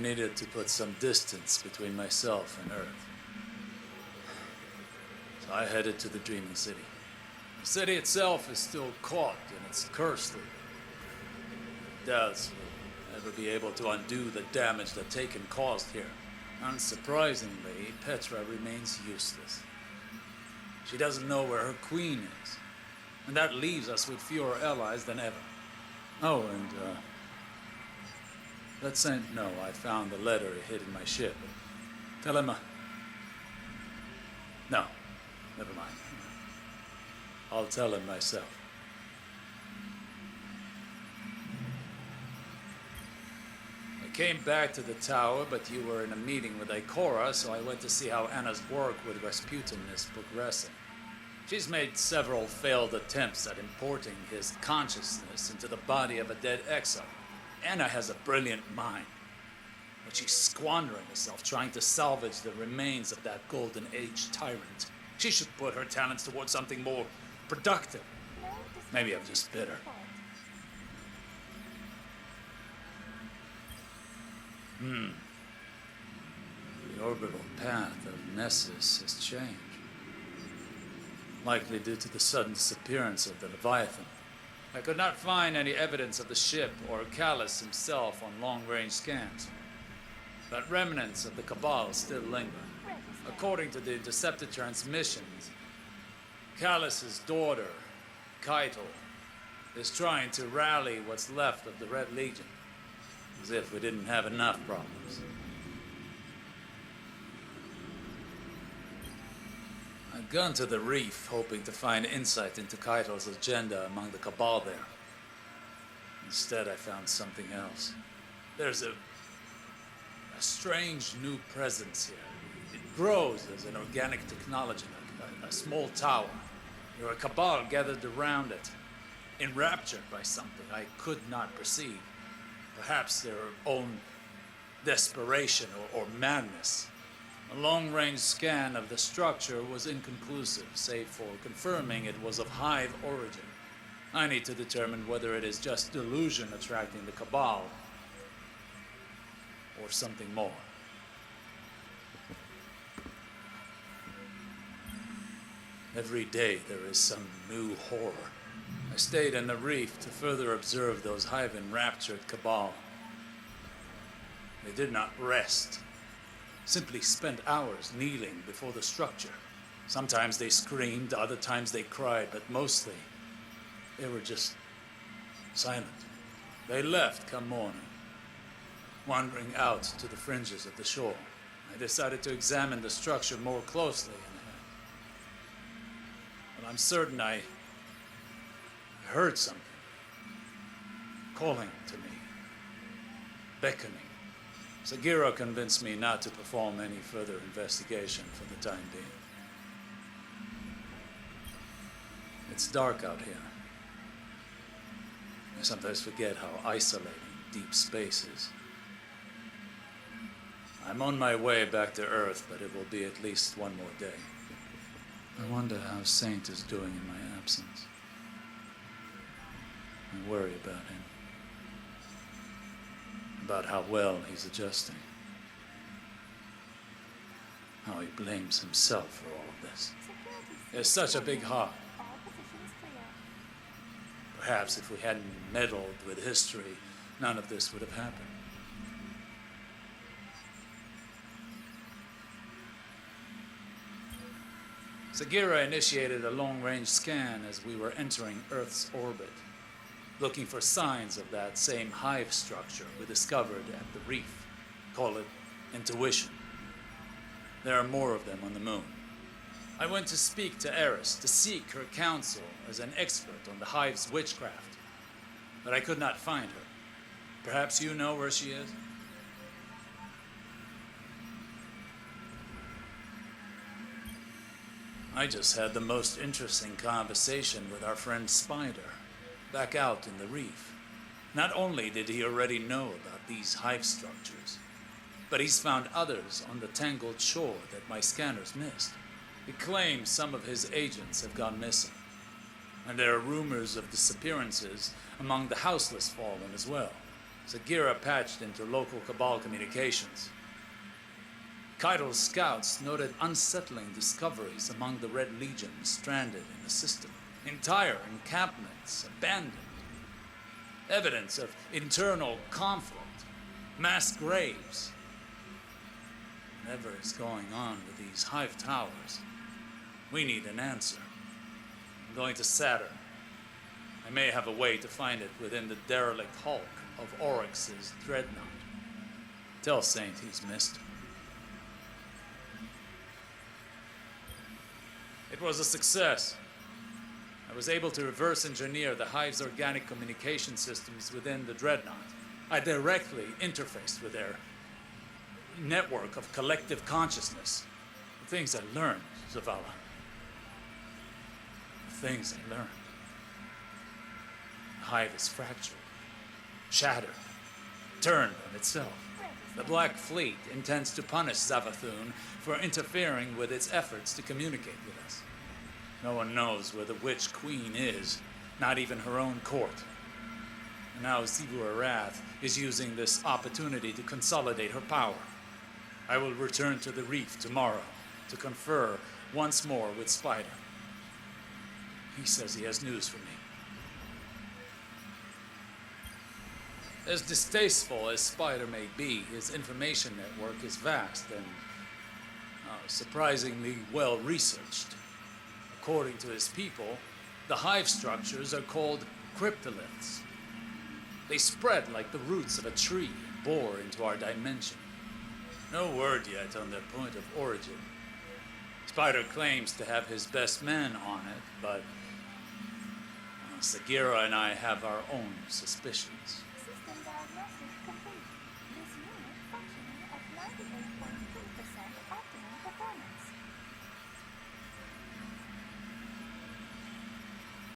needed to put some distance between myself and Earth. So I headed to the Dreaming City. The city itself is still caught in its cursed loop. Doubts will never be able to undo the damage that Taken caused here. Unsurprisingly, Petra remains useless. She doesn't know where her queen is, and that leaves us with fewer allies than ever. Oh, and let Saint know I found the letter he hid in my ship. Tell him No, never mind. I'll tell him myself. I came back to the tower, but you were in a meeting with Ikora, so I went to see how Anna's work with Rasputin is progressing. She's made several failed attempts at importing his consciousness into the body of a dead exile. Anna has a brilliant mind, but she's squandering herself trying to salvage the remains of that Golden Age tyrant. She should put her talents towards something more productive. Maybe I'm just bitter. The orbital path of Nessus has changed. Likely due to the sudden disappearance of the Leviathan. I could not find any evidence of the ship or Callus himself on long-range scans. But remnants of the Cabal still linger. According to the intercepted transmissions, Callus's daughter, Keitel, is trying to rally what's left of the Red Legion. As if we didn't have enough problems. I'd gone to the reef, hoping to find insight into Keitel's agenda among the Cabal there. Instead, I found something else. There's a strange new presence here. It grows as an organic technology, like a small tower. There are a Cabal gathered around it, enraptured by something I could not perceive. Perhaps their own desperation or madness. A long-range scan of the structure was inconclusive, save for confirming it was of Hive origin. I need to determine whether it is just delusion attracting the Cabal, or something more. Every day there is some new horror. I stayed in the reef to further observe those Hive-enraptured Cabal. They did not rest. Simply spent hours kneeling before the structure. Sometimes they screamed, other times they cried, but mostly they were just silent. They left come morning, wandering out to the fringes of the shore. I decided to examine the structure more closely, but I'm certain I heard something calling to me, beckoning. Sagira convinced me not to perform any further investigation for the time being. It's dark out here. I sometimes forget how isolating deep space is. I'm on my way back to Earth, but it will be at least one more day. I wonder how Saint is doing in my absence. I worry about him. About how well he's adjusting. How he blames himself for all of this. He has such a big heart. Perhaps if we hadn't meddled with history, none of this would have happened. Sagira initiated a long-range scan as we were entering Earth's orbit, looking for signs of that same hive structure we discovered at the reef. Call it intuition. There are more of them on the moon. I went to speak to Eris to seek her counsel as an expert on the hive's witchcraft, but I could not find her. Perhaps you know where she is? I just had the most interesting conversation with our friend Spider, back out in the reef. Not only did he already know about these hive structures, but he's found others on the tangled shore that my scanners missed. He claims some of his agents have gone missing, and there are rumors of disappearances among the houseless fallen as well. Sagira patched into local Cabal communications. Kaido's scouts noted unsettling discoveries among the Red Legion stranded in the system. Entire encampments abandoned. Evidence of internal conflict. Mass graves. Whatever is going on with these hive towers, we need an answer. I'm going to Saturn. I may have a way to find it within the derelict hulk of Oryx's dreadnought. Tell Saint he's missed. It was a success. I was able to reverse engineer the Hive's organic communication systems within the dreadnought. I directly interfaced with their network of collective consciousness. The things I learned, Zavala. The things I learned. The Hive is fractured, shattered, turned on itself. The Black Fleet intends to punish Zavathun for interfering with its efforts to communicate with us. No one knows where the Witch Queen is, not even her own court. And now Zivu Arath is using this opportunity to consolidate her power. I will return to the reef tomorrow to confer once more with Spider. He says he has news for me. As distasteful as Spider may be, his information network is vast and surprisingly well researched. According to his people, the hive structures are called cryptoliths. They spread like the roots of a tree and bore into our dimension. No word yet on their point of origin. Spider claims to have his best man on it, but Sagira and I have our own suspicions. System diagnosis complete. This unit functioning at 98%.